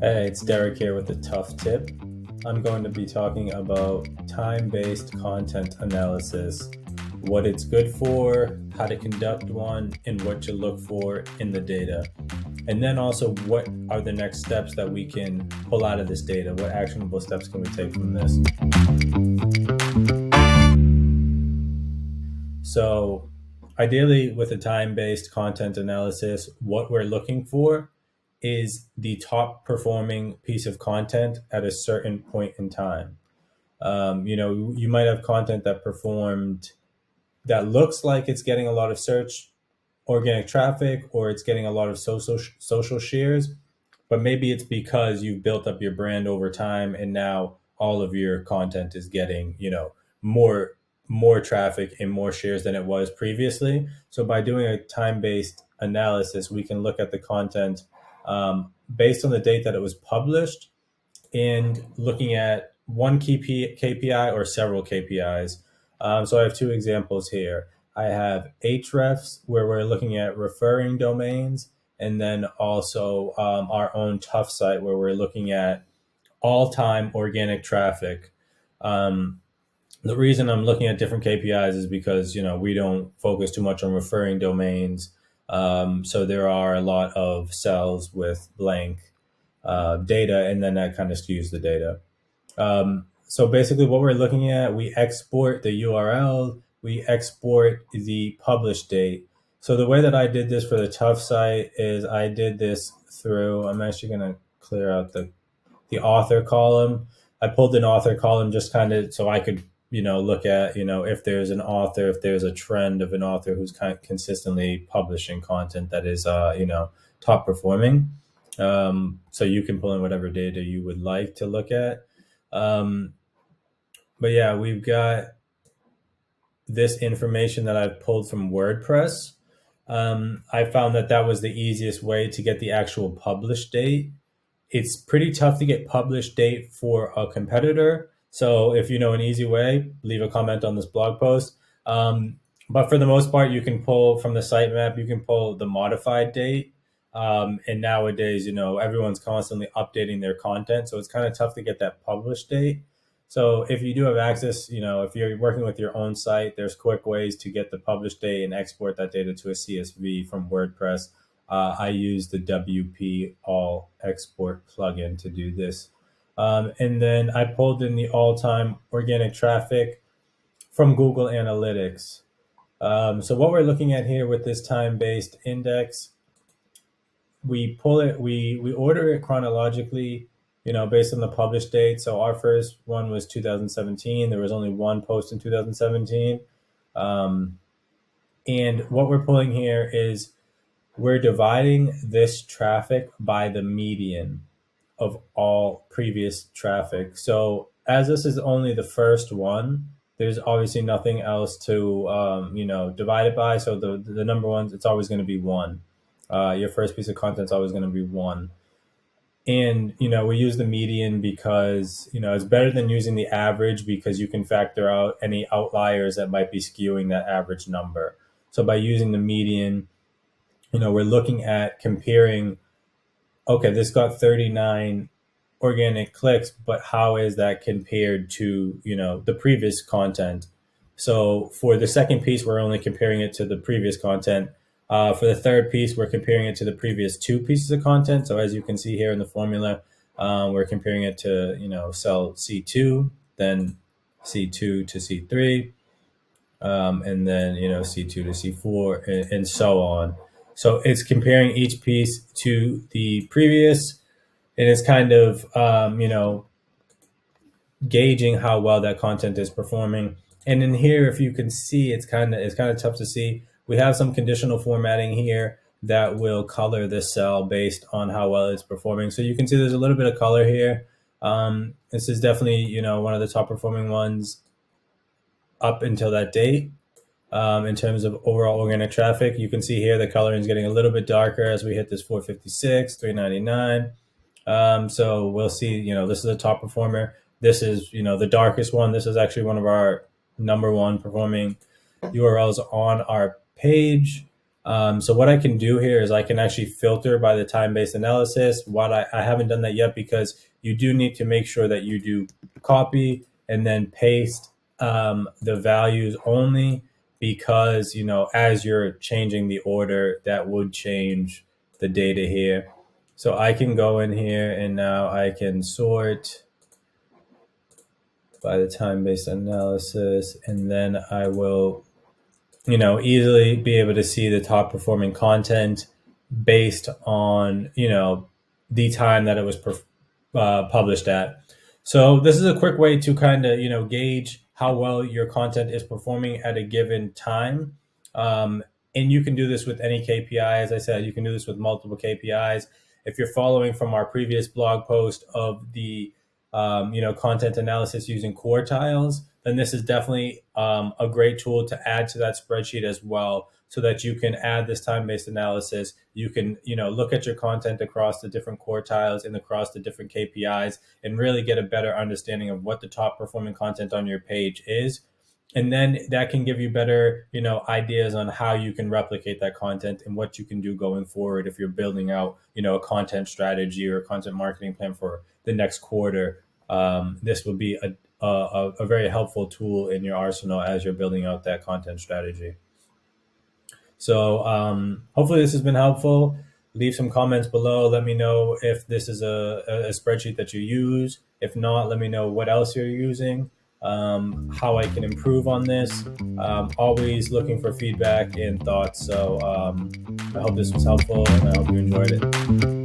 Hey, it's Derek here with a tough tip. I'm going to be talking about time-based content analysis, what it's good for, how to conduct one, and what to look for in the data. And then also, what are the next steps that we can pull out of this data? What actionable steps can we take from this? So, ideally, with a time based content analysis, what we're looking for is the top performing piece of content at a certain point in time. You might have content that performed that looks like it's getting a lot of search organic traffic or it's getting a lot of social shares, but maybe it's because you've built up your brand over time and now all of your content is getting more more traffic and more shares than it was previously. So by doing a time-based analysis, we can look at the content based on the date that it was published and looking at one key KPI or several KPIs. So I have two examples here. I have Hrefs, where we're looking at referring domains, and then also our own Tough site, where we're looking at all-time organic traffic. Um, the reason I'm looking at different KPIs is because we don't focus too much on referring domains. So there are a lot of cells with blank data, and then that kind of skews the data. So basically, what we're looking at, we export the URL, we export the publish date. So the way that I did this for the Tough site is I did this through. I'm actually going to clear out the author column. I pulled an author column just kind of so I could look at if there's an author, if there's a trend of an author who's kind of consistently publishing content that is top performing. So you can pull in whatever data you would like to look at. But yeah, we've got this information that I've pulled from WordPress. I found that was the easiest way to get the actual publish date. It's pretty tough to get publish date for a competitor. So if you know an easy way, leave a comment on this blog post. But for the most part, you can pull from the sitemap, you can pull the modified date. And nowadays, everyone's constantly updating their content. So it's kind of tough to get that publish date. So if you do have access, if you're working with your own site, there's quick ways to get the publish date and export that data to a CSV from WordPress. I use the WP All Export plugin to do this. And then I pulled in the all-time organic traffic from Google Analytics. So what we're looking at here with this time-based index, we pull it, we order it chronologically, based on the publish date. So our first one was 2017. There was only one post in 2017. And what we're pulling here is we're dividing this traffic by the median of all previous traffic. So as this is only the first one, there's obviously nothing else to divide it by. So the number one, it's always going to be one. Your first piece of content is always going to be one. And we use the median because it's better than using the average, because you can factor out any outliers that might be skewing that average number. So by using the median, we're looking at comparing, okay, this got 39 organic clicks, but how is that compared to, the previous content? So for the second piece, we're only comparing it to the previous content. For the third piece, we're comparing it to the previous two pieces of content. So as you can see here in the formula, we're comparing it to, cell C2, then C2 to C3, and then, C2 to C4, and so on. So it's comparing each piece to the previous, and it's kind of, gauging how well that content is performing. And in here, if you can see, it's kind of tough to see. We have some conditional formatting here that will color this cell based on how well it's performing. So you can see there's a little bit of color here. This is definitely, one of the top performing ones up until that date. In terms of overall organic traffic, you can see here the coloring is getting a little bit darker as we hit this 456, 399. So we'll see, this is a top performer. This is, the darkest one. This is actually one of our number one performing URLs on our page. So what I can do here is I can actually filter by the time-based analysis. What I haven't done that yet because you do need to make sure that you do copy and then paste the values only, because as you're changing the order, that would change the data here. So I can go in here and now I can sort by the time-based analysis, and then I will easily be able to see the top performing content based on, the time that it was published at. So this is a quick way to kind of, gauge how well your content is performing at a given time. And you can do this with any KPI. As I said, you can do this with multiple KPIs. If you're following from our previous blog post of the, content analysis using quartiles, then this is definitely a great tool to add to that spreadsheet as well, so that you can add this time-based analysis. You can, look at your content across the different quartiles and across the different KPIs and really get a better understanding of what the top performing content on your page is. And then that can give you better, ideas on how you can replicate that content and what you can do going forward if you're building out, a content strategy or a content marketing plan for the next quarter. This will be a very helpful tool in your arsenal as you're building out that content strategy. So hopefully this has been helpful. Leave some comments below. Let me know if this is a spreadsheet that you use. If not, let me know what else you're using, how I can improve on this. Always looking for feedback and thoughts. So I hope this was helpful and I hope you enjoyed it.